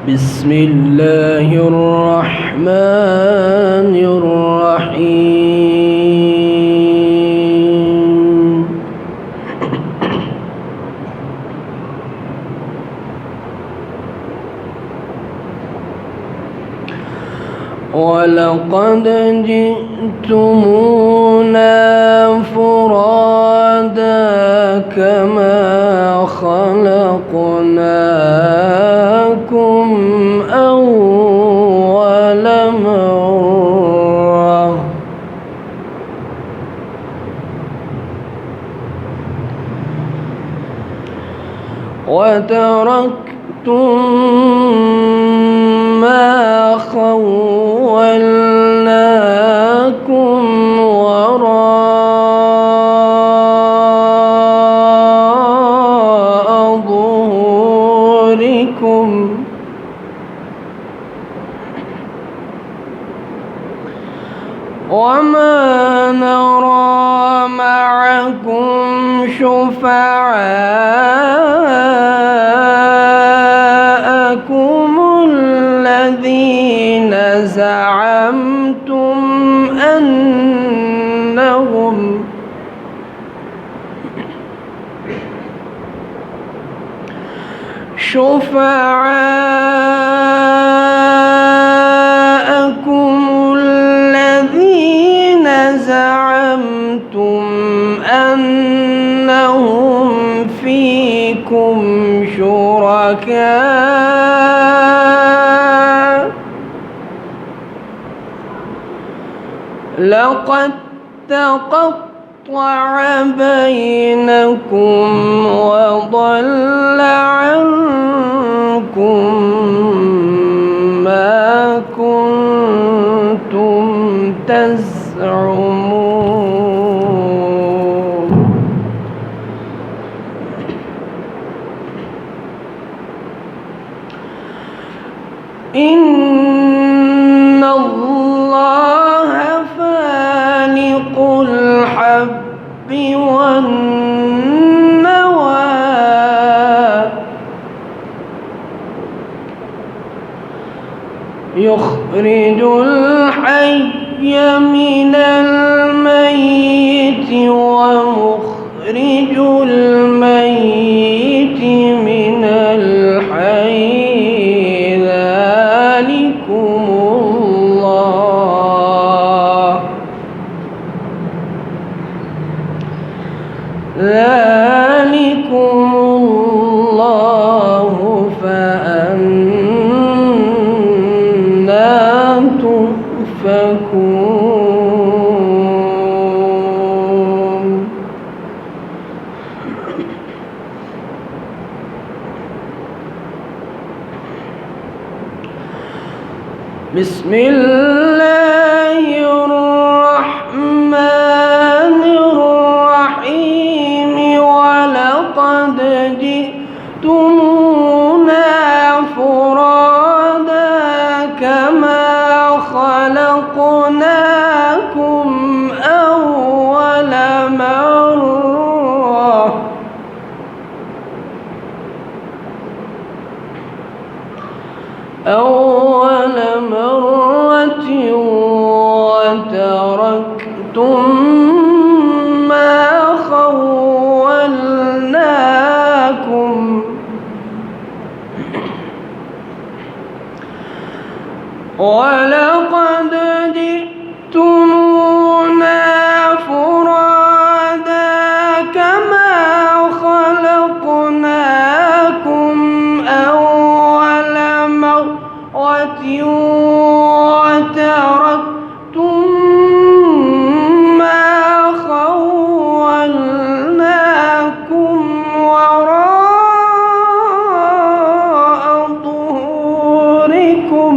بسم الله الرحمن الرحيم. ولقد جئتمونا فرادا كما خلقناكم أول مرة وتركتم ما خولناكم وراء ظهوركم وما نرى معكم شفعاءكم الذين زعمتم أنهم فيكم شركاء لقد تقطع بينكم وضل عنكم ما كنتم تزعمون. إن الله فالق الحب والنوى يخرج الحي من الميت ومخرج الميت من الحي ذلكم الله فأنا تؤفكون. بسم الله الرحمن الرحيم. ولقد جئتمونا فرادا كما خلقناكم أول مرة وتركتم ما خولناكم ولقد جئتمونا فرادا كما خلقناكم أول مرة وتركتم ما خولناكم وراء ظهوركم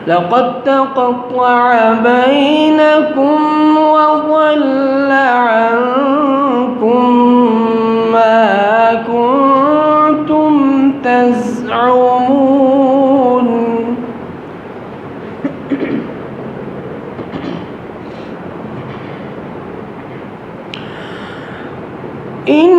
لقد تقطع بينكم وضل عنكم ما كنتم تزعمون إن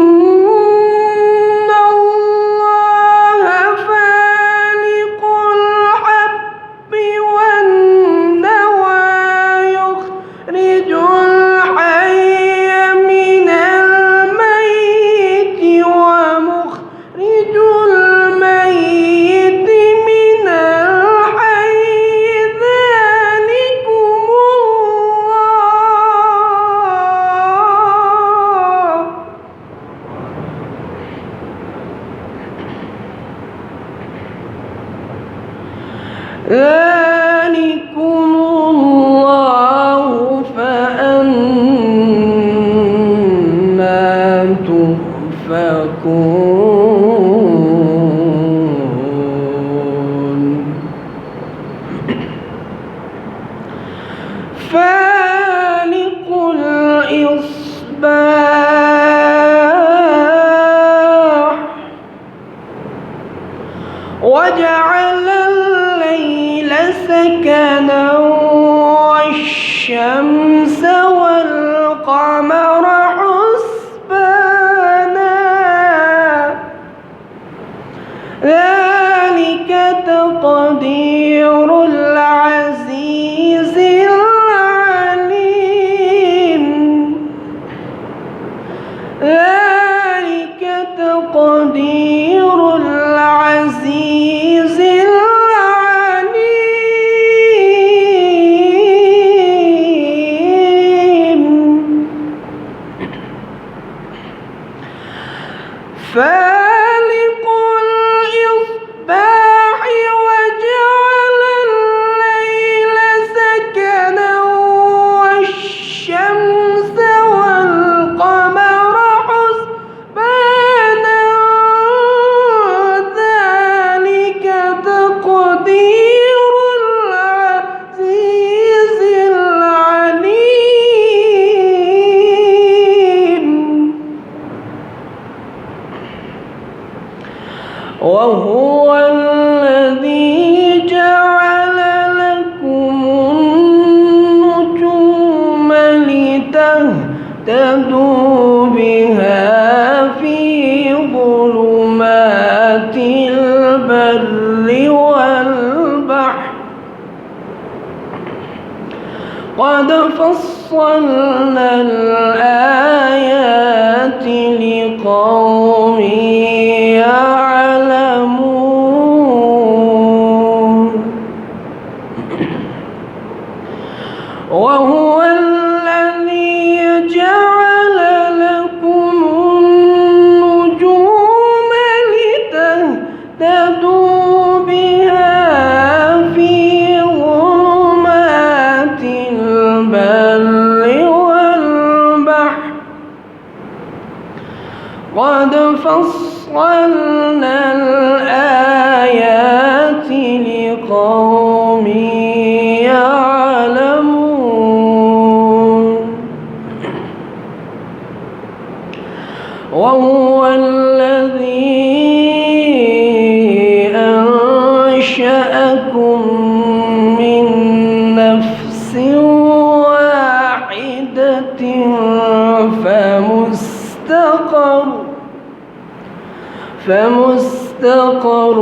الله فالق الحب والنوى يخرج الحي من الميت ومخرج الميت من الحي ذلكم الله فأنا تؤفكون فالق الإصباح وجعل الليل سكنا والشمس والقمر حسبانا ذلك تقدير العزيز العليم ذلك تقدير العزيز العليم فالق الإصباح وجعل الليل سكنا والشمس والقمر حسبانا ذلك تقدير العزيز العليم وهو الذي جعل لكم النجوم لتهتدوا بها في ظلمات البر والبحر قد فصلنا الآيات لقوم يعلمون وهو الذي جعل لكم النجوم لتهتدوا بها في ظلمات البر والبحر قد فصلنا الآيات لقوم يعلمون وهو الذي أنشأكم من نفس واحدة فمستقر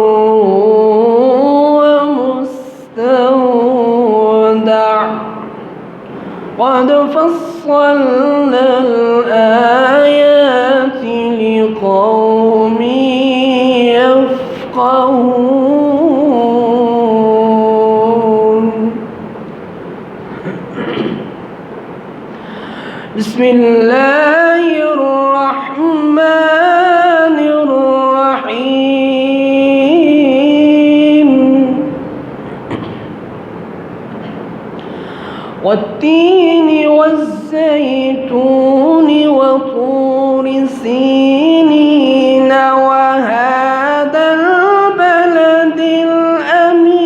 ومستودع قد فصلنا الآيات لقوم يفقهون بسم الله الرحمن الرحيم والتين والزيتون وطور سينين وهذا البلد الأمين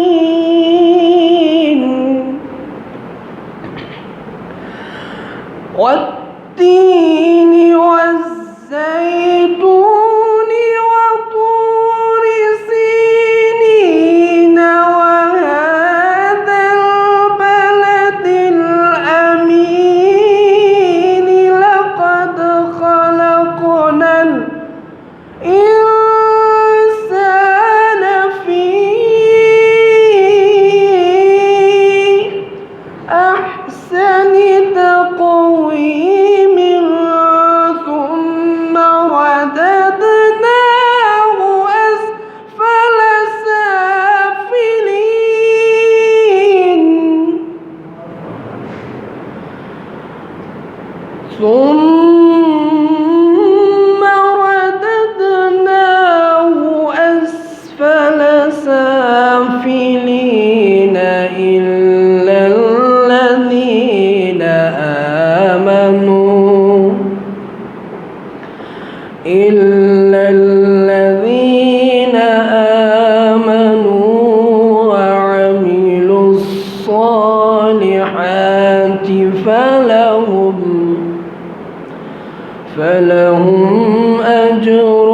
فلهم أجر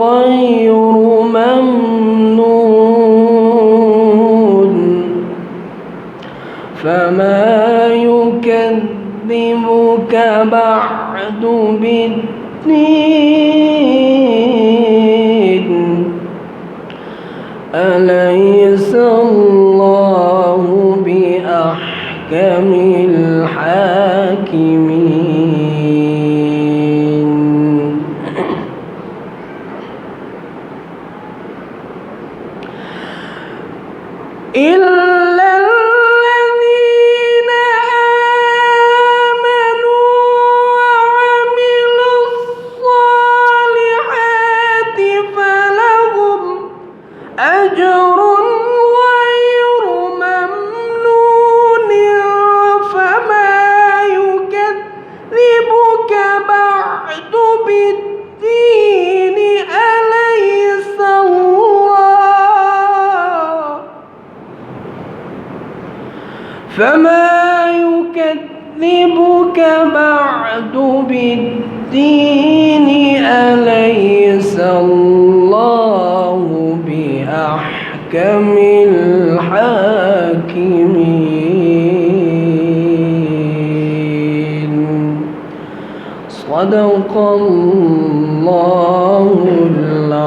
غير ممنون فما يكذبك بعد بالدين أليس الله بأحكم الحاكمين إلا الذين آمنوا وعملوا الصالحات فلهم أجر غير ممنون فما يكذبك بعد بالدين أليس الله فما يكذبك بعد بالدين أليس الله بأحكم الحاكمين صدق الله العظيم.